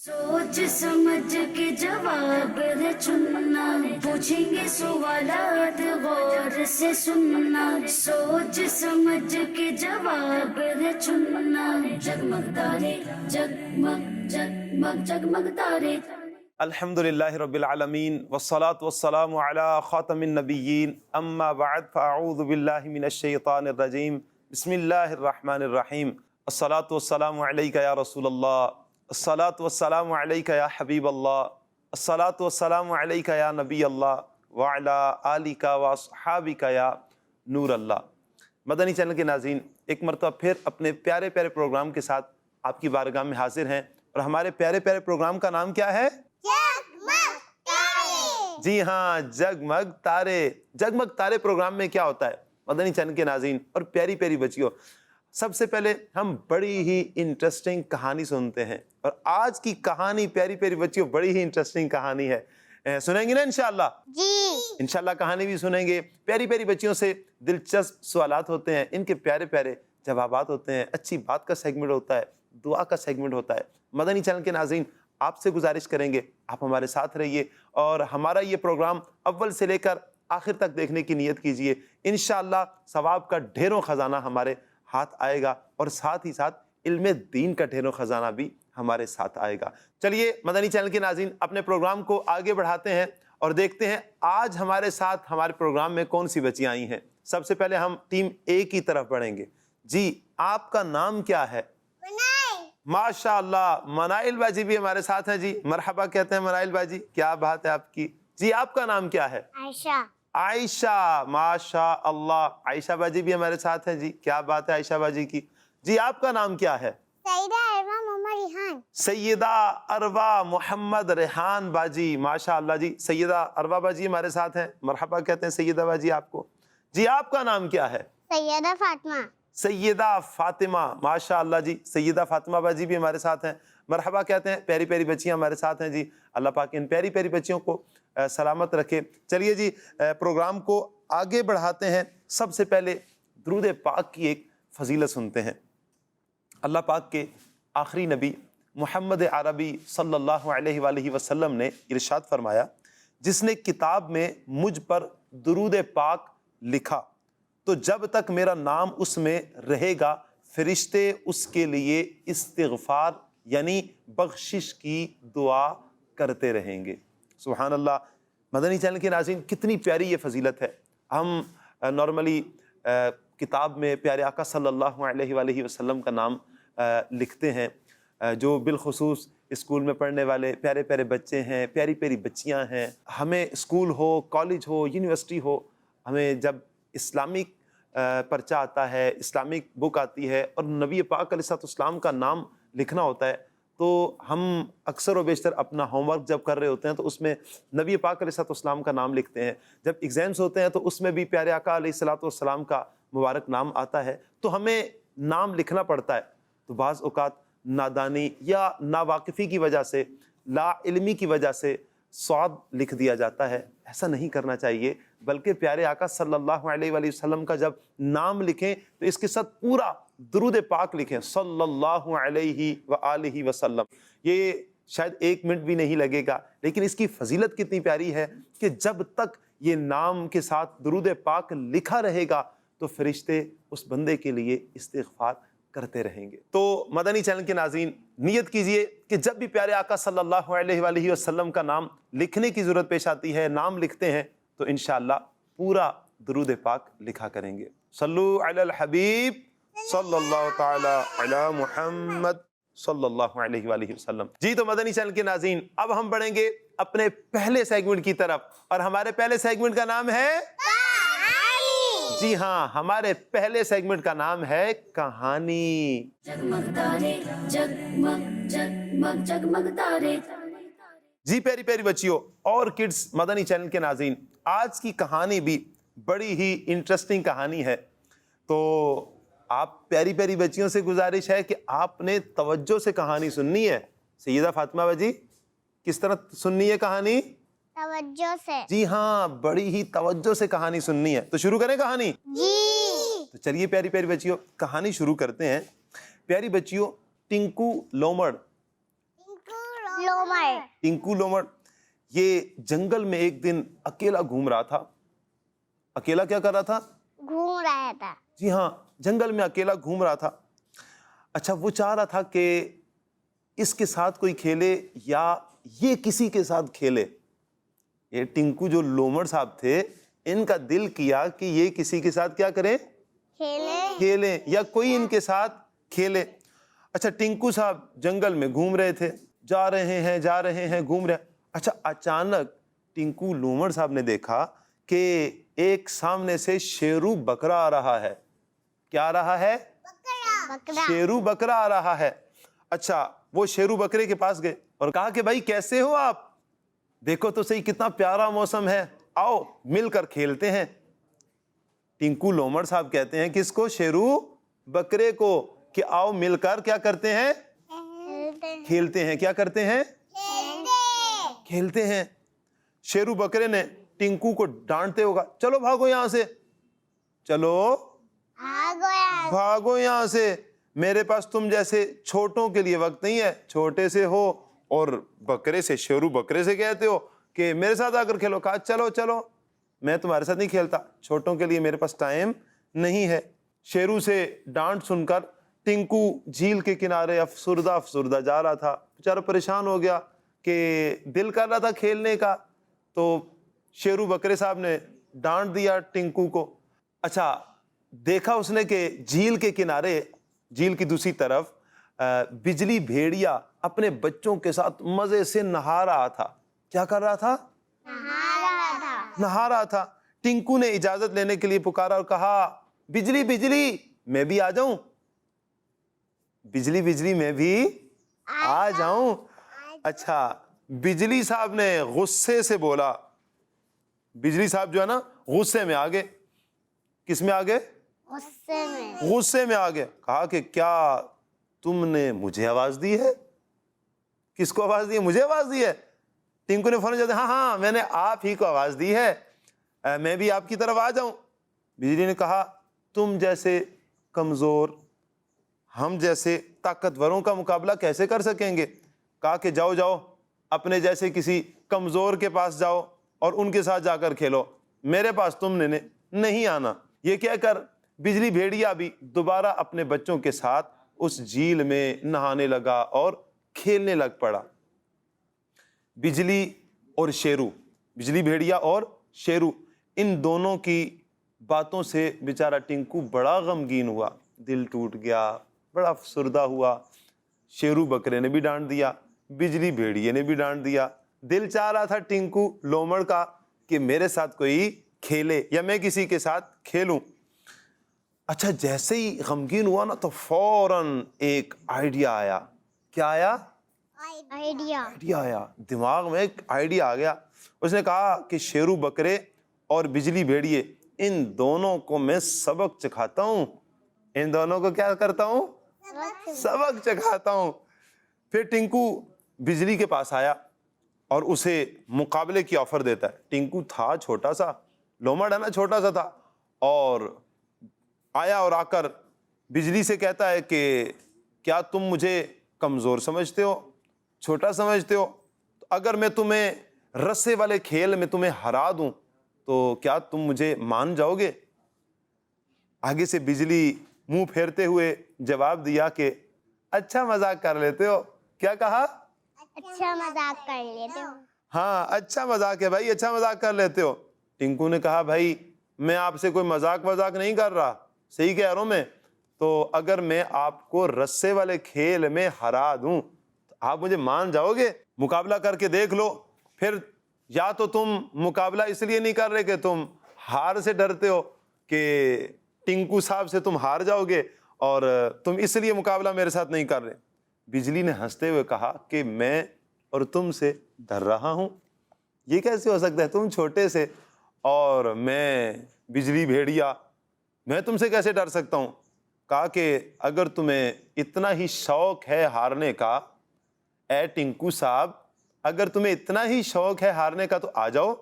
सोच समझ के जवाब है चुनना, पूछेंगे सवालात गौर से सुनना, सोच समझ के जवाब है चुनना, जगमग तारे जगमग जगमग जगमग तारे। अल्हम्दुलिल्लाहि रब्बिल आलमीन वस्सलातु वस्सलामु अला खातमिन नबिय्यीन अम्मा बअद फ़अऊज़ु बिल्लाहि मिनश शैतानिर रजीम बिस्मिल्लाहिर रहमानिर रहीम अस्सलातु वस्सलामु अलैका या रसूलल्लाह, अस्सलातु वस्सलामु अलैका या हबीबल्लाह, अस्सलातु वस्सलामु अलैका या नबीअल्लाह व अला आलिका व अस्हाबिका या नूर अल्लाह। मदनी चैनल के नाज़रीन, एक मरतबा फिर अपने प्यारे प्यारे प्रोग्राम के साथ आपकी बारगाह में हाजिर हैं और हमारे प्यारे प्यारे प्रोग्राम का नाम क्या है? जगमग तारे। जी हाँ, जगमग तारे। जगमग तारे प्रोग्राम में क्या होता है मदनी चैनल के नाज़रीन और प्यारी प्यारी बच्चियों, सबसे पहले हम बड़ी ही इंटरेस्टिंग कहानी सुनते हैं और आज की कहानी प्यारी प्यारी बच्चियों बड़ी ही इंटरेस्टिंग कहानी है। सुनेंगे ना इंशाअल्लाह? जी। इंशाअल्लाह कहानी भी सुनेंगे। प्यारी प्यारी बच्चियों से दिलचस्प सवालात होते हैं, इनके प्यारे प्यारे जवाबात होते हैं, अच्छी बात का सेगमेंट होता है, दुआ का सेगमेंट होता है। मदनी चैनल के नाज़रीन, आपसे गुजारिश करेंगे आप हमारे साथ रहिए और हमारा ये प्रोग्राम अव्वल से लेकर आखिर तक देखने की नीयत कीजिए। इंशाअल्लाह सवाब का ढेरों खजाना हमारे हाथ आएगा और साथ ही साथ इल्मे दीन का ढेरों खजाना भी हमारे साथ आएगा। चलिए मदनी चैनल के नाज़रीन, अपने प्रोग्राम को आगे बढ़ाते हैं और देखते हैं आज हमारे साथ हमारे प्रोग्राम में कौन सी बच्चियां आई हैं। सबसे पहले हम टीम ए की तरफ बढ़ेंगे। जी, आपका नाम क्या है? माशाअल्लाह, मनाइल बाजी भी हमारे साथ हैं। जी मरहबा कहते हैं मनाइल बाजी, क्या बात है आपकी। जी आपका नाम क्या है? आयशा। आयशा, माशा अल्लाह। आयशा बाजी भी हमारे साथ हैं। जी क्या बात है आयशा बाजी की। जी आपका नाम क्या है? सईदा अरवा मोहम्मद रिहान। सैयदा अरवा मोहम्मद रेहान बाजी, माशा अल्लाह। जी सैयदा अरवा बाजी हमारे साथ हैं, मरहबा कहते हैं सैयदा बाजी आपको। जी आपका नाम क्या है? सैयदा फातिमा। सैयदा फातिमा, माशा अल्लाह। जी सैयदा फातिमा बाजी भी हमारे साथ हैं, मरहबा कहते हैं। प्यारी प्यारी बच्चियां हमारे साथ हैं। जी अल्लाह पाक इन प्यारी प्यारी बच्चियों को सलामत रखे। चलिए जी प्रोग्राम को आगे बढ़ाते हैं। सबसे पहले दुरूद पाक की एक फजीलत सुनते हैं। अल्लाह पाक के आखिरी नबी मोहम्मद अरबी सल्लल्लाहु अलैहि वसल्लम ने इरशाद फरमाया, जिसने किताब में मुझ पर दुरूद पाक लिखा तो जब तक मेरा नाम उसमें रहेगा फरिश्ते उसके लिए इस्तिग़फ़ार यानी बख्शिश की दुआ करते रहेंगे। सुभान अल्लाह। मदनी चैनल के नाज़रीन, कितनी प्यारी ये फजीलत है। हम नॉर्मली किताब में प्यारे आका सल्लल्लाहु अलैहि वसल्लम का नाम लिखते हैं। जो बिलखुसूस स्कूल में पढ़ने वाले प्यारे प्यारे बच्चे हैं, प्यारी प्यारी बच्चियां हैं, हमें स्कूल हो, कॉलेज हो, यूनिवर्सिटी हो, हमें जब इस्लामिक पर्चा आता है, इस्लामिक बुक आती है और नबी पाक अलैहिस्सलाम का नाम लिखना होता है, तो हम अक्सर व बेशतर अपना होमवर्क जब कर रहे होते हैं तो उसमें नबी पाक अलैहिस्सलाम का नाम लिखते हैं। जब एग्ज़ाम्स होते हैं तो उसमें भी प्यारे आका अलैहिस्सलाम का मुबारक नाम आता है, तो हमें नाम लिखना पड़ता है। तो बाज़ औक़ात नादानी या नावाकिफ़ी की वजह से, ला इल्मी की वजह से स्वाद लिख दिया जाता है। ऐसा नहीं करना चाहिए, बल्कि प्यारे आका सल्लल्लाहु अलैहि वसल्लम का जब नाम लिखें तो इसके साथ पूरा दुरूद पाक लिखें, सल्लल्लाहु अलैहि व आलिहि वसल्लम। ये शायद 1 मिनट भी नहीं लगेगा, लेकिन इसकी फजीलत कितनी प्यारी है कि जब तक ये नाम के साथ दुरूद पाक लिखा रहेगा तो फरिश्ते उस बंदे के लिए इस्तिग़फ़ार करते रहेंगे। तो मदनी चैनल के नाज़रीन, नियत कीजिए कि जब भी प्यारे आका सल्लल्लाहु अलैहि वसल्लम का नाम लिखने की ज़रूरत पेश आती है, नाम लिखते हैं, तो इंशाअल्लाह पूरा दुरूद पाक लिखा करेंगे। सल्लु अलल हबीब सल्लल्लाहु ताला अला मुहम्मद सल्लल्लाहु अलैहि वसल्लम। जी तो मदनी चैनल के नाज़रीन, अब हम बढ़ेंगे अपने पहले सेगमेंट की तरफ और हमारे पहले सेगमेंट का नाम है, जी हाँ, हमारे पहले सेगमेंट का नाम है कहानी। जगमग तारे जगमग जगमग जगमग तारे। जी प्यारी प्यारी बच्चियों और किड्स, मदनी चैनल के नाज़रीन, आज की कहानी भी बड़ी ही इंटरेस्टिंग कहानी है। तो आप प्यारी प्यारी बच्चियों से गुजारिश है कि आपने तवज्जो से कहानी सुननी है। सैयदा फातिमा बाजी, किस तरह सुननी है कहानी? तवज्जो से। जी हाँ, बड़ी ही तवज्जो से कहानी सुननी है। तो शुरू करें कहानी? जी। तो चलिए प्यारी प्यारी बच्चियों, कहानी शुरू करते हैं। प्यारी बच्चियों, टिंकू लोमड़ लोमड़। टिंकू लोमड़ ये जंगल में एक दिन अकेला घूम रहा था। अकेला क्या कर रहा था? घूम रहा था। जी हाँ, जंगल में अकेला घूम रहा था। अच्छा, वो चाह रहा था कि इसके साथ कोई खेले या ये किसी के साथ खेले। ये टिंकू जो लोमड़ साहब थे, इनका दिल किया कि ये किसी के साथ क्या करें? खेलें या कोई इनके साथ खेले। अच्छा, टिंकू साहब जंगल में घूम रहे थे, जा रहे हैं, घूम रहे। अच्छा, अचानक टिंकू लोमड़ साहब ने देखा कि एक सामने से शेरू बकरा आ रहा है। क्या आ रहा है? बकरा। शेरू बकरा आ रहा है। अच्छा, वो शेरू बकरे के पास गए और कहा कि भाई कैसे हो आप? देखो तो सही कितना प्यारा मौसम है, आओ मिलकर खेलते हैं। टिंकू लोमड़ साहब कहते हैं किसको? शेरू बकरे को, कि आओ मिलकर क्या करते हैं? खेलते हैं। क्या करते हैं? खेलते हैं। शेरू बकरे ने टिंकू को डांटते होगा, चलो भागो यहां से, चलो भागो यहां से, मेरे पास तुम जैसे छोटों के लिए वक्त नहीं है, छोटे से हो और बकरे से, शेरू बकरे से कहते हो कि मेरे साथ आकर खेलो। कहा चलो चलो, मैं तुम्हारे साथ नहीं खेलता, छोटों के लिए मेरे पास टाइम नहीं है। शेरू से डांट सुनकर टिंकू झील के किनारे अफसुर्दा जा रहा था। बेचारा परेशान हो गया कि दिल कर रहा था खेलने का, तो शेरू बकरे साहब ने डांट दिया टिंकू को। अच्छा, देखा उसने कि झील के किनारे, झील की दूसरी तरफ बिजली भेड़िया अपने बच्चों के साथ मजे से नहा रहा था। क्या कर रहा था? नहा रहा था। टिंकू ने इजाजत लेने के लिए पुकारा और कहा, बिजली बिजली मैं भी आ जाऊं, बिजली बिजली मैं भी आ जाऊं। अच्छा, बिजली साहब ने गुस्से से बोला, बिजली साहब जो है ना गुस्से में आ गए। किस में आ गए? गुस्से में आ गए। कहा कि क्या तुमने मुझे आवाज दी है? किसको आवाज दी है? मुझे आवाज दी है। टिंकू ने फौरन जवाब दिया, हाँ मैंने आप ही को आवाज दी है, मैं भी आपकी तरफ आ जाऊं। बिजली ने कहा, तुम जैसे कमजोर, हम जैसे ताकतवरों का मुकाबला कैसे कर सकेंगे? कहा कि जाओ जाओ, अपने जैसे किसी कमजोर के पास जाओ और उनके साथ जाकर खेलो, मेरे पास तुमने नहीं आना। ये कहकर बिजली भेड़िया भी दोबारा अपने बच्चों के साथ उस झील में नहाने लगा और खेलने लग पड़ा। बिजली और शेरू, बिजली भेड़िया और शेरू, इन दोनों की बातों से बेचारा टिंकू बड़ा गमगीन हुआ, दिल टूट गया, बड़ा अफसुर्दा हुआ। शेरू बकरे ने भी डांट दिया, बिजली भेड़िए ने भी डांट दिया। दिल चाह रहा था टिंकू लोमड़ का कि मेरे साथ कोई खेले या मैं किसी के साथ खेलूं। अच्छा, जैसे ही गमगीन हुआ ना तो फौरन एक आइडिया आया। क्या आया? आइडिया आया, दिमाग में एक आइडिया आ गया। उसने कहा कि शेरू बकरे और बिजली भेड़िए, इन दोनों को मैं सबक चखाता हूं। इन दोनों को क्या करता हूं? सबक चखाता हूं। फिर टिंकू बिजली के पास आया और उसे मुकाबले की ऑफर देता है। टिंकू था छोटा सा, लोमड़ है ना, छोटा सा था, और आया और आकर बिजली से कहता है कि क्या तुम मुझे कमजोर समझते हो, छोटा समझते हो? तो अगर मैं तुम्हें रस्से वाले खेल में तुम्हें हरा दूं तो क्या तुम मुझे मान जाओगे? आगे से बिजली मुंह फेरते हुए जवाब दिया कि अच्छा मजाक कर लेते हो। क्या कहा? अच्छा मजाक कर लेते हो। हाँ, अच्छा मजाक है भाई, अच्छा मजाक कर लेते हो। टिंकू ने कहा, भाई मैं आपसे कोई मजाक नहीं कर रहा, सही कह रहा हूं मैं। तो अगर मैं आपको रस्से वाले खेल में हरा दूं तो आप मुझे मान जाओगे? मुकाबला करके देख लो। फिर या तो तुम मुकाबला इसलिए नहीं कर रहे कि तुम हार से डरते हो कि टिंकू साहब से तुम हार जाओगे, और तुम इसलिए मुकाबला मेरे साथ नहीं कर रहे। बिजली ने हंसते हुए कहा कि मैं और तुमसे डर रहा हूं, ये कैसे हो सकता है? तुम छोटे से और मैं बिजली भेड़िया, मैं तुमसे कैसे डर सकता हूं? कहा कि अगर तुम्हें इतना ही शौक है हारने का, ए टिंकू साहब, अगर तुम्हें इतना ही शौक है हारने का तो आ जाओ,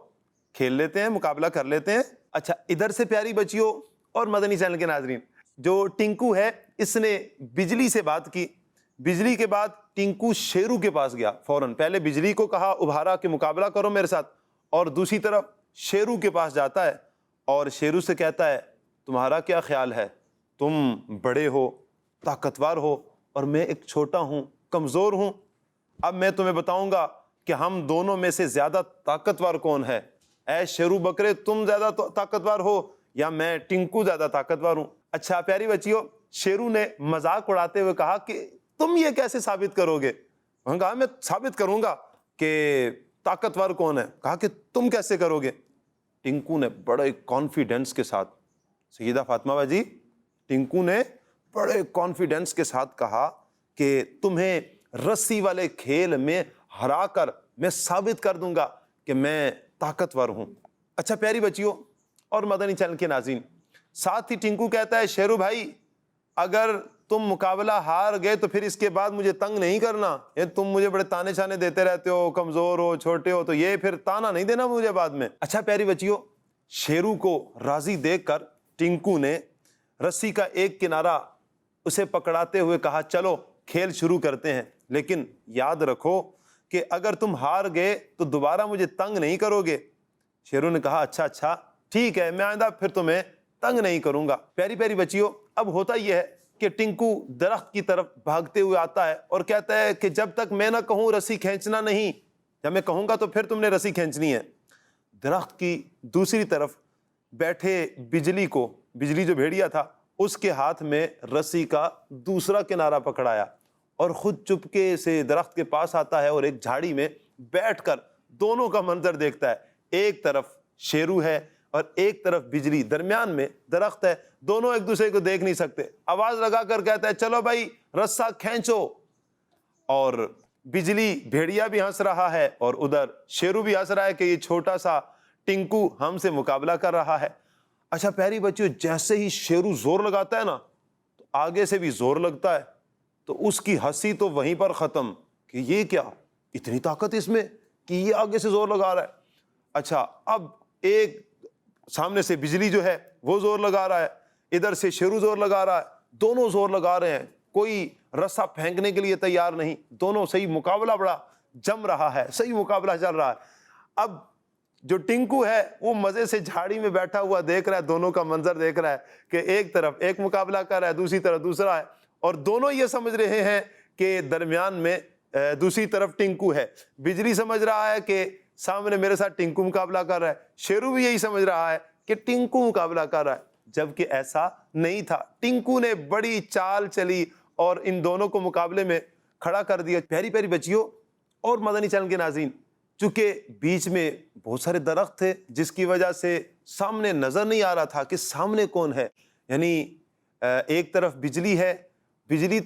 खेल लेते हैं, मुकाबला कर लेते हैं। अच्छा, इधर से प्यारी बच्चियों और मदनी चैनल के नाजरीन, जो टिंकू है इसने बिजली से बात की। بجلی کے بعد ٹنکو شیرو کے پاس گیا فوراً. پہلے بجلی کو کہا ابھارا کہ مقابلہ کرو میرے ساتھ, اور دوسری طرف شیرو کے پاس جاتا ہے اور شیرو سے کہتا ہے تمہارا کیا خیال ہے, تم بڑے ہو, طاقتور ہو, اور میں ایک چھوٹا ہوں, کمزور ہوں. اب میں تمہیں بتاؤں گا کہ ہم دونوں میں سے زیادہ طاقتور کون ہے. اے شیرو بکرے, تم زیادہ طاقتور ہو یا میں ٹنکو زیادہ طاقتور ہوں. اچھا پیاری بچیوں, شیرو نے مذاق اڑاتے ہوئے کہا کہ تم یہ کیسے ثابت کرو گے. انہوں نے کہا میں ثابت کروں گا کہ طاقتور کون ہے. کہا کہ تم کیسے کرو گے. ٹنکو نے بڑے کانفیڈنس کے ساتھ, سیدہ فاطمہ باجی, ٹنکو نے بڑے کانفیڈنس کے ساتھ کہا کہ تمہیں رسی والے کھیل میں ہرا کر میں ثابت کر دوں گا کہ میں طاقتور ہوں. اچھا پیاری بچیوں اور مدنی چینل کے ناظرین, ساتھ ہی ٹنکو کہتا ہے شیرو بھائی اگر تم مقابلہ ہار گئے تو پھر اس کے بعد مجھے تنگ نہیں کرنا. یہ تم مجھے بڑے تانے چھانے دیتے رہتے ہو, کمزور ہو, چھوٹے ہو, تو یہ پھر تانا نہیں دینا مجھے بعد میں. اچھا پیاری بچیوں, شیرو کو راضی دیکھ کر ٹنکو نے رسی کا ایک کنارہ اسے پکڑاتے ہوئے کہا چلو کھیل شروع کرتے ہیں, لیکن یاد رکھو کہ اگر تم ہار گئے تو دوبارہ مجھے تنگ نہیں کرو گے. شیرو نے کہا اچھا ٹھیک ہے, میں آئندہ پھر تمہیں تنگ نہیں کروں گا. پیاری پیاری بچیوں, اب ہوتا یہ ہے کہ ٹنکو درخت کی طرف بھاگتے ہوئے آتا ہے اور کہتا ہے کہ جب تک میں نہ کہوں رسی کھینچنا نہیں, جب میں کہوں گا تو پھر تم نے رسی کھینچنی ہے. درخت کی دوسری طرف بیٹھے بجلی جو بھیڑیا تھا, اس کے ہاتھ میں رسی کا دوسرا کنارہ پکڑایا اور خود چپکے سے درخت کے پاس آتا ہے اور ایک جھاڑی میں بیٹھ کر دونوں کا منظر دیکھتا ہے. ایک طرف شیرو ہے اور ایک طرف بجلی, درمیان میں درخت ہے, دونوں ایک دوسرے کو دیکھ نہیں سکتے. آواز لگا کر کہتا ہے چلو بھائی رسا کھینچو, اور بجلی بھیڑیا بھی ہنس رہا ہے اور ادھر شیرو بھی ہنس رہا ہے کہ یہ چھوٹا سا ٹنکو ہم سے مقابلہ کر رہا ہے. اچھا پیاری بچیوں, جیسے ہی شیرو زور لگاتا ہے نا تو آگے سے بھی زور لگتا ہے, تو اس کی ہنسی تو وہیں پر ختم کہ یہ کیا, اتنی طاقت اس میں کہ یہ آگے سے زور لگا رہا ہے. اچھا اب ایک سامنے سے بجلی جو ہے وہ زور لگا رہا ہے, ادھر سے شیرو زور لگا رہا ہے, دونوں زور لگا رہے ہیں, کوئی رسا پھینکنے کے لیے تیار نہیں. دونوں صحیح مقابلہ بڑا جم رہا ہے, صحیح مقابلہ چل رہا ہے. اب جو ٹنکو ہے وہ مزے سے جھاڑی میں بیٹھا ہوا دیکھ رہا ہے, دونوں کا منظر دیکھ رہا ہے کہ ایک طرف ایک مقابلہ کر رہا ہے, دوسری طرف دوسرا ہے, اور دونوں یہ سمجھ رہے ہیں کہ درمیان میں دوسری طرف ٹنکو ہے. بجلی سمجھ رہا ہے کہ سامنے میرے ساتھ ٹنکو مقابلہ کر رہا ہے, شیرو بھی یہی سمجھ رہا ہے کہ ٹنکو مقابلہ کر رہا ہے, جبکہ ایسا نہیں تھا. ٹنکو نے بڑی چال چلی اور ان دونوں کو مقابلے میں کھڑا کر دیا. پیاری پیاری بچیوں اور مدنی چینل کے ناظرین, چونکہ بیچ میں بہت سارے درخت تھے جس کی وجہ سے سامنے نظر نہیں آ رہا تھا کہ سامنے کون ہے. یعنی ایک طرف بجلی ہے, بجلی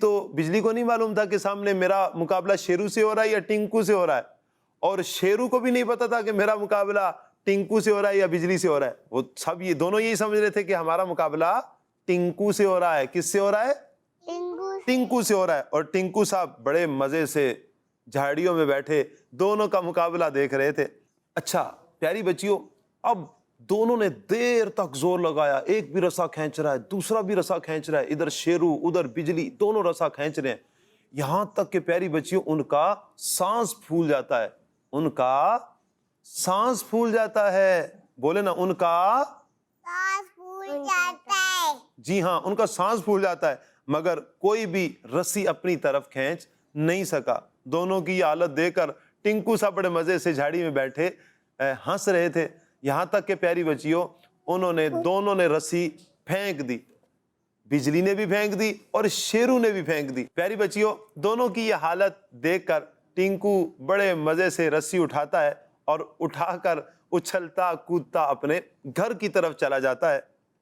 کو نہیں معلوم تھا کہ سامنے میرا مقابلہ شیرو سے ہو رہا ہے یا ٹنکو سے ہو رہا ہے, اور شیرو کو بھی نہیں پتا تھا کہ میرا مقابلہ ٹنکو سے ہو رہا ہے یا بجلی سے ہو رہا ہے. وہ سب یہ دونوں یہی سمجھ رہے تھے کہ ہمارا مقابلہ ٹنکو سے ہو رہا ہے. کس سے ہو رہا ہے؟ ٹنکو سے ہو رہا ہے. اور ٹنکو صاحب بڑے مزے سے جھاڑیوں میں بیٹھے دونوں کا مقابلہ دیکھ رہے تھے. اچھا پیاری بچیوں, اب دونوں نے دیر تک زور لگایا, ایک بھی رسا کھینچ رہا ہے, دوسرا بھی رسا کھینچ رہا ہے, ادھر شیرو ادھر بجلی, دونوں رسا کھینچ رہے ہیں, یہاں تک کہ پیاری بچیوں ان کا سانس پھول جاتا ہے. ان کا سانس پھول جاتا ہے, بولے نا, ان کا سانس پھول جاتا ہے. جی ہاں, ان کا سانس پھول جاتا ہے, مگر کوئی بھی رسی اپنی طرف کھینچ نہیں سکا. دونوں کی یہ حالت دیکھ کر ٹنکو صاحب بڑے مزے سے جھاڑی میں بیٹھے ہنس رہے تھے. یہاں تک کہ پیاری بچیوں دونوں نے رسی پھینک دی, بجلی نے بھی پھینک دی اور شیرو نے بھی پھینک دی. پیاری بچیوں دونوں کی یہ حالت دیکھ کر ٹنکو بڑے مزے سے رسی اٹھاتا ہے اور اٹھا کر اچھلتا کودتا اپنے گھر کی طرف چلا جاتا ہے,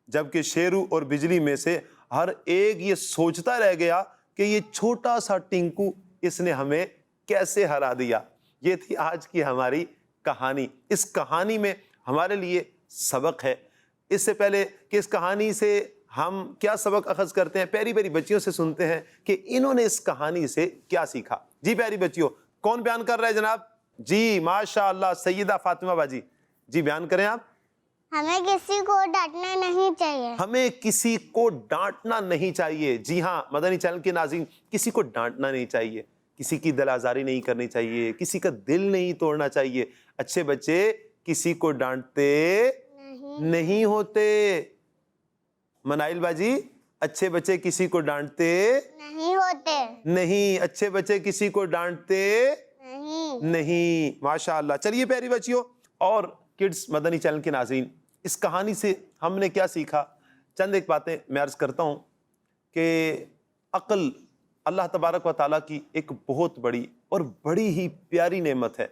جبکہ شیرو اور بجلی میں سے ہر ایک یہ سوچتا رہ گیا کہ یہ چھوٹا سا ٹنکو اس نے ہمیں کیسے ہرا دیا. یہ تھی آج کی ہماری کہانی. اس کہانی میں ہمارے لیے سبق ہے. اس سے پہلے کہ اس کہانی سے ہم کیا سبق اخذ کرتے ہیں, پیاری پیاری بچیوں سے سنتے ہیں کہ انہوں نے اس کہانی سے کیا سیکھا. جی پیاری بچیوں, کون بیان کر رہے ہیں جناب؟ جی ماشاء اللہ, سیدہ فاطمہ باجی, جی بیان کریں آپ. हमें किसी को डांटना नहीं चाहिए. हमें किसी को डांटना नहीं चाहिए. जी हाँ मदनी चैनल के नाज़रीन, किसी को डांटना नहीं चाहिए, किसी की दिल आज़ारी नहीं करनी चाहिए, किसी का दिल नहीं तोड़ना चाहिए. अच्छे बच्चे किसी को डांटते नहीं होते. मनाइल बाजी, अच्छे बच्चे किसी को डांटते नहीं होते. नहीं, अच्छे बच्चे किसी को डांटते नहीं. नहीं. माशाअल्लाह. चलिए प्यारी बच्चियों और किड्स मदनी चैनल के नाज़रीन, इस कहानी से हमने क्या सीखा? चंद एक बातें मैं अर्ज़ करता हूँ कि अक्ल अल्लाह तबारक व तआला की एक बहुत बड़ी और बड़ी ही प्यारी नेमत है.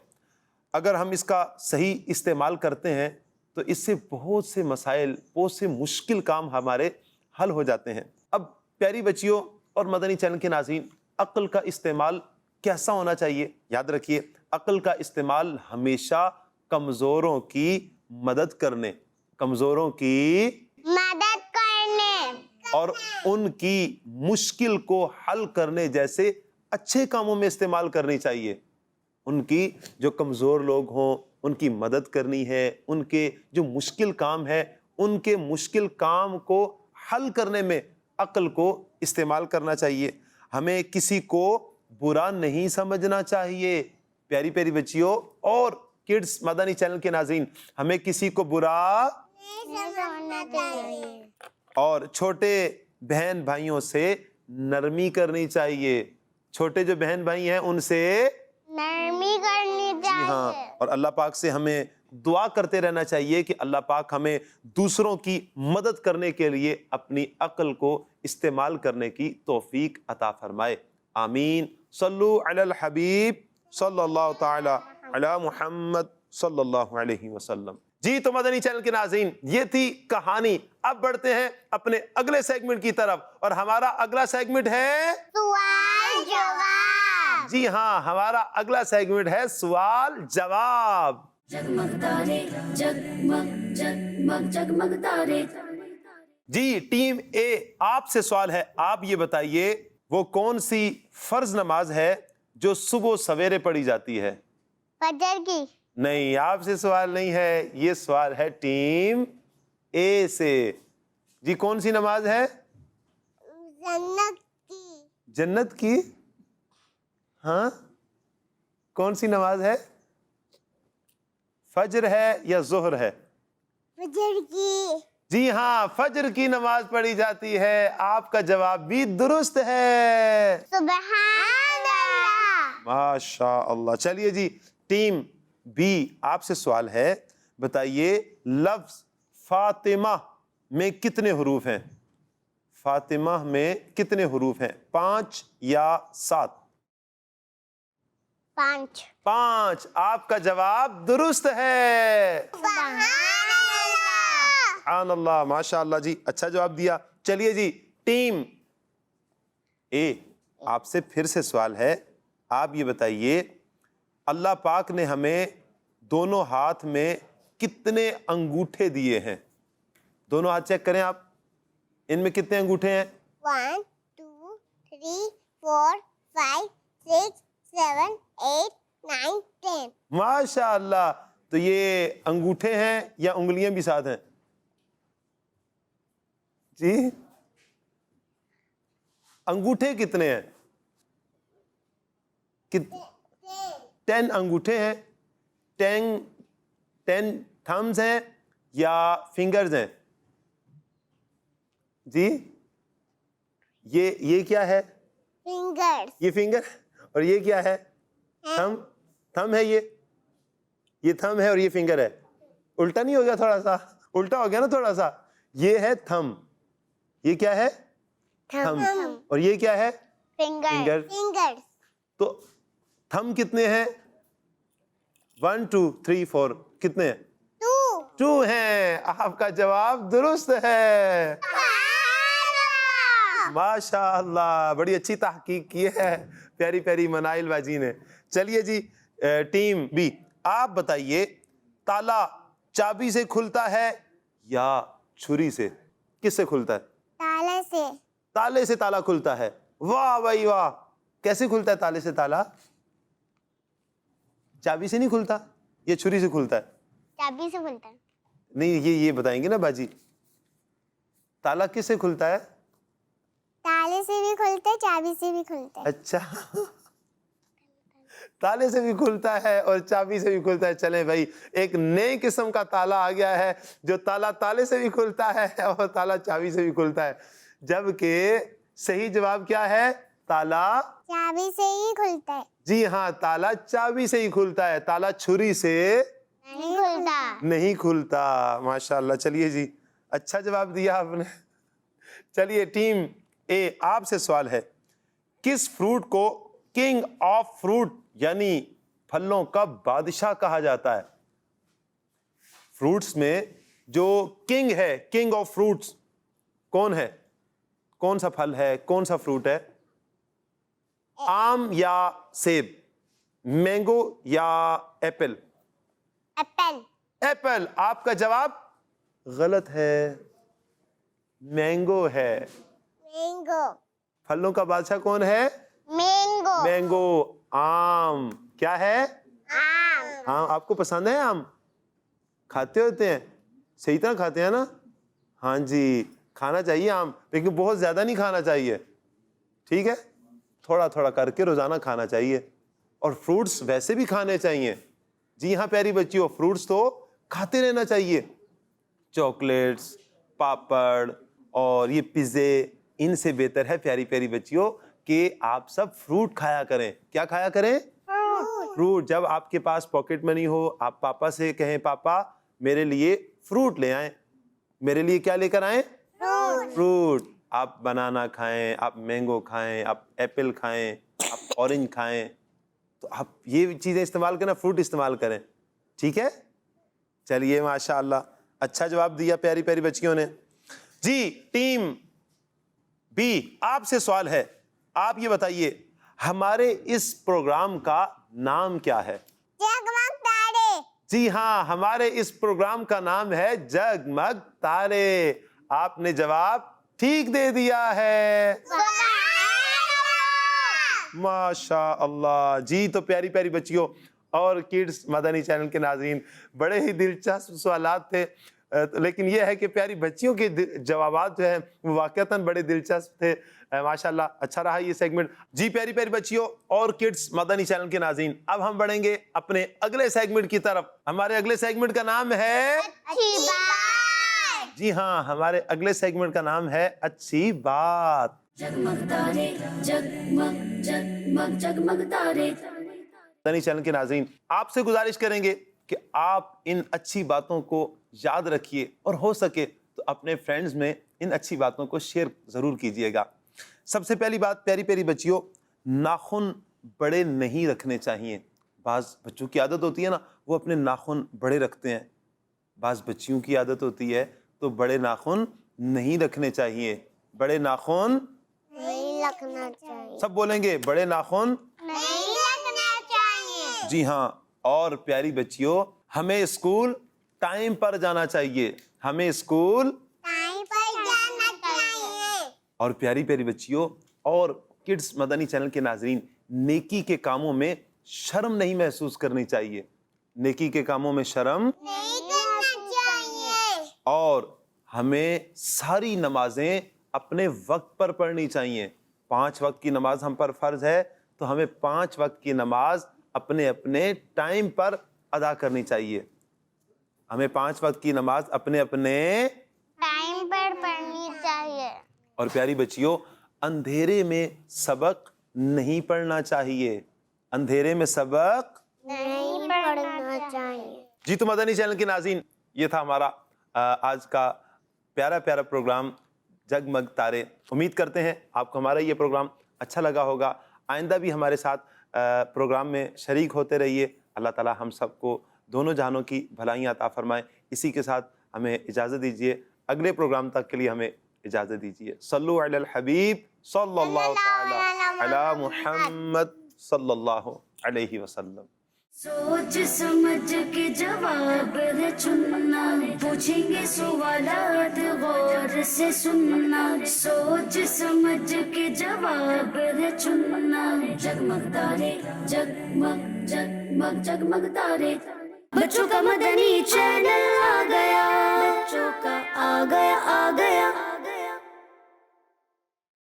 अगर हम इसका सही इस्तेमाल करते हैं तो इससे बहुत से मसाइल, बहुत से मुश्किल काम हमारे हल हो जाते हैं. अब प्यारी बच्चियों और मदनी चैनल के नाज़रीन, अक्ल का इस्तेमाल कैसा होना चाहिए? याद रखिए, अक्ल का इस्तेमाल हमेशा कमज़ोरों की मदद करने, कमज़ोरों की मदद करने और उनकी मुश्किल को हल करने जैसे अच्छे कामों में इस्तेमाल करनी चाहिए. उनकी जो कमज़ोर लोग हों उनकी मदद करनी है, उनके जो मुश्किल काम है उनके मुश्किल काम को हल करने में अक्ल को इस्तेमाल करना चाहिए. हमें किसी को बुरा नहीं समझना चाहिए. प्यारी प्यारी बच्चियों और किड्स मदनी चैनल के नाज़रीन, हमें किसी को बुरा नहीं समझना चाहिए. और छोटे बहन भाइयों से नरमी करनी चाहिए. छोटे जो बहन भाई हैं उनसे नरमी करनी चाहिए. हाँ, और अल्लाह पाक से हमें दुआ करते रहना चाहिए कि अल्लाह पाक हमें दूसरों की मदद करने के लिए अपनी अक्ल को इस्तेमाल करने की तौफीक अता फरमाए. आमीन. सल्लु अलल हबीब सल्लल्लाहु ताला अला मुहम्मद सल्लल्लाहु अलैहि वसल्लम. जी तो मदनी चैनल के नाज़रीन, ये थी कहानी. अब बढ़ते हैं अपने अगले सेगमेंट की तरफ और हमारा अगला सेगमेंट है सवाल जवाब. जी हाँ, हमारा अगला सेगमेंट है सवाल जवाब. जगमग तारे जगमग जगमग जगमग तारे. जी टीम ए, आपसे सवाल है. आप ये बताइए वो कौन सी फर्ज नमाज है जो सुबह सवेरे पढ़ी जाती है? फजर की. नहीं, आपसे सवाल नहीं है, ये सवाल है टीम ए से. जी कौन सी नमाज है? जन्नत की. जन्नत की? हाँ, कौन सी नमाज है? फजर है या जोहर है? फजर की. जी हाँ, फजर की नमाज पढ़ी जाती है. आपका जवाब भी दुरुस्त है. सुबहान अल्लाह. माशा अल्लाह. चलिए जी टीम बी, आपसे सवाल है. बताइए लफ्ज फातिमा में कितने हरूफ हैं? फातिमा में कितने हरूफ हैं? 5 या 7? 5. 5. आपका जवाब दुरुस्त है. सुबहान अल्लाह. सुभान अल्लाह. माशाअल्लाह जी, अच्छा जवाब दिया. चलिए जी टीम ए, आपसे फिर से सवाल है. आप ये बताइए अल्लाह पाक ने हमें दोनों हाथ में कितने अंगूठे दिए हैं? दोनों हाथ चेक करें आप, इनमें कितने अंगूठे हैं? 1 2 3 4 5 6 7 8 9 10. माशाअल्लाह. तो ये अंगूठे हैं या उंगलियां भी साथ हैं? जी अंगूठे कितने हैं? 10 अंगूठे हैं. 10 थम्स हैं या फिंगर्स हैं? जी ये क्या है? फिंगर्स. ये फिंगर. और ये क्या है? थम. थम है ये थम है और ये फिंगर है. उल्टा नहीं हो गया? थोड़ा सा उल्टा हो गया ना थोड़ा सा. ये है थम. ये क्या है? थम. और ये क्या है? फिंगर. फिंगर्स. तो थम कितने हैं? 1 2 3 4 कितने हैं? 2 हैं. आपका जवाब दुरुस्त है. माशाअल्लाह, बड़ी अच्छी तहकीक की है प्यारी प्यारी मनाइल बाजी ने. चलिए जी टीम बी, आप बताइए ताला चाबी से खुलता है या छुरी से? किससे खुलता है? ताले से. ताले से ताला खुलता है. वाह भाई वाह. कैसे खुलता है ताले से ताला? चाबी से नहीं खुलता, ये छुरी से खुलता है. चाबी से खुलता है. نہیں یہ بتائیں گے نا باجی, تالا کس سے کھلتا ہے؟ تالے سے بھی کھلتے ہیں, چابی سے بھی کھلتے ہیں. اچھا تالے سے بھی کھلتا ہے اور چابی سے بھی کھلتا ہے. چلیں بھائی, ایک نئے قسم کا تالا آ گیا ہے جو تالا تالے سے بھی کھلتا ہے اور تالا چابی سے بھی کھلتا ہے, جبکہ صحیح جواب کیا ہے؟ تالا چابی سے ہی کھلتا ہے. جی ہاں, تالا چابی سے ہی کھلتا ہے, تالا چھری سے نہیں کھلتا. نہیں کھلتا. ماشاءاللہ. چلیے جی, اچھا جواب دیا آپ نے. چلیے ٹیم اے, آپ سے سوال ہے, کس فروٹ کو کنگ آف فروٹ یعنی پھلوں کا بادشاہ کہا جاتا ہے؟ فروٹس میں جو کنگ ہے, کنگ آف فروٹس کون ہے؟ کون سا پھل ہے, کون سا فروٹ ہے؟ آم یا سیب, مینگو یا ایپل؟ ایپل. ایپل. آپ کا جواب غلط ہے, مینگو ہے. مینگو. پھلوں کا بادشاہ کون ہے؟ مینگو. مینگو. آم کیا ہے؟ آم. ہاں, آپ کو پسند ہے آم؟ کھاتے ہوتے ہیں, صحیح طرح کھاتے ہیں نا؟ ہاں جی, کھانا چاہیے آم, لیکن بہت زیادہ نہیں کھانا چاہیے, ٹھیک ہے؟ تھوڑا تھوڑا کر کے روزانہ کھانا چاہیے. اور فروٹس ویسے بھی کھانے چاہیے. جی ہاں پیاری بچیوں, فروٹس تو کھاتے رہنا چاہیے. چاکلیٹس, پاپڑ اور یہ پیزے, ان سے بہتر ہے پیاری پیاری بچیوں کہ آپ سب فروٹ کھایا کریں. کیا کھایا کریں؟ فروٹ. جب آپ کے پاس پاکٹ منی ہو, آپ پاپا سے کہیں پاپا میرے لیے فروٹ لے آئیں. میرے لیے کیا لے کر آئیں؟ فروٹ. آپ بنانا کھائیں, آپ مینگو کھائیں, آپ ایپل کھائیں, آپ اورنج کھائیں, تو آپ یہ چیزیں استعمال کریں, فروٹ استعمال کریں, ٹھیک ہے؟ چلیے ماشاءاللہ, اچھا جواب دیا پیاری پیاری بچیوں نے. جی ٹیم بی, آپ سے سوال ہے, آپ یہ بتائیے ہمارے اس پروگرام کا نام کیا ہے؟ جگمگ تارے. جی ہاں, ہمارے اس پروگرام کا نام ہے جگمگ تارے. آپ نے جواب ٹھیک دے دیا ہے, ماشاء اللہ. جی تو پیاری پیاری بچیوں اور کڈس مدنی چینل کے ناظرین, بڑے ہی دلچسپ سوالات تھے, لیکن یہ ہے کہ پیاری بچیوں کے جوابات جو ہیں وہ واقعتاً بڑے دلچسپ تھے. ماشاءاللہ اچھا رہا یہ سیگمنٹ. جی پیاری پیاری بچیوں اور کڈس مدنی چینل کے ناظرین, اب ہم بڑھیں گے اپنے اگلے سیگمنٹ کی طرف. ہمارے اگلے سیگمنٹ کا نام ہے, اچھی بات. جی ہاں, ہمارے اگلے سیگمنٹ کا نام ہے اچھی بات. جگمگ تارے جگمگ جگمگ جگمگ تارے. مدنی چینل کے ناظرین, آپ سے گزارش کریں گے کہ آپ ان اچھی باتوں کو یاد رکھیے اور ہو سکے تو اپنے فرینڈز میں ان اچھی باتوں کو شیئر ضرور کیجئے گا. سب سے پہلی بات پیاری پیاری بچیوں, ناخن بڑے نہیں رکھنے چاہیے. بعض بچوں کی عادت ہوتی ہے نا, وہ اپنے ناخن بڑے رکھتے ہیں. بعض بچیوں کی عادت ہوتی ہے تو بڑے ناخن نہیں رکھنے چاہیے. بڑے ناخن نہیں رکھنا چاہیے. سب بولیں گے, بڑے ناخن نہیں رکھنا چاہیے. جی ہاں. اور پیاری بچیوں, ہمیں اسکول ٹائم پر جانا چاہیے. ہمیں اسکول ٹائم پر جانا چاہیے. اور پیاری پیاری بچیوں اور کڈس مدنی چینل کے ناظرین, نیکی کے کاموں میں شرم نہیں محسوس کرنی چاہیے. نیکی کے کاموں میں شرم نہیں کرنا چاہیے. اور ہمیں ساری نمازیں اپنے وقت پر پڑھنی چاہیے. 5 وقت کی نماز ہم پر فرض ہے, تو ہمیں 5 وقت کی نماز اپنے اپنے ٹائم پر ادا کرنی چاہیے. ہمیں 5 وقت کی نماز اپنے اپنے ٹائم پر پڑھنی چاہیے. اور پیاری بچیوں, اندھیرے میں سبق نہیں پڑھنا چاہیے. اندھیرے میں سبق نہیں پڑھنا چاہیے. جی تو مدنی چینل کے ناظرین, یہ تھا ہمارا آج کا پیارا پیارا پروگرام جگمگ تارے. امید کرتے ہیں آپ کو ہمارا یہ پروگرام اچھا لگا ہوگا. آئندہ بھی ہمارے ساتھ پروگرام میں شریک ہوتے رہیے. اللہ تعالی ہم سب کو دونوں جہانوں کی بھلائیاں عطا فرمائے. اسی کے ساتھ ہمیں اجازت دیجیے, اگلے پروگرام تک کے لیے ہمیں اجازت دیجیے. صلو علی الحبیب صلی اللہ تعالی علی محمد صلی اللہ علیہ وسلم. سوچ سمجھ کے جواب ہے چننا, پوچھیں گے سوالات غور سے سننا. سوچ سمجھ کے جواب ہے چننا. جگمگ تارے جگمگ جگمگ جگمگ تارے. بچوں کا مدنی چینل آ گیا، بچوں کا آ گیا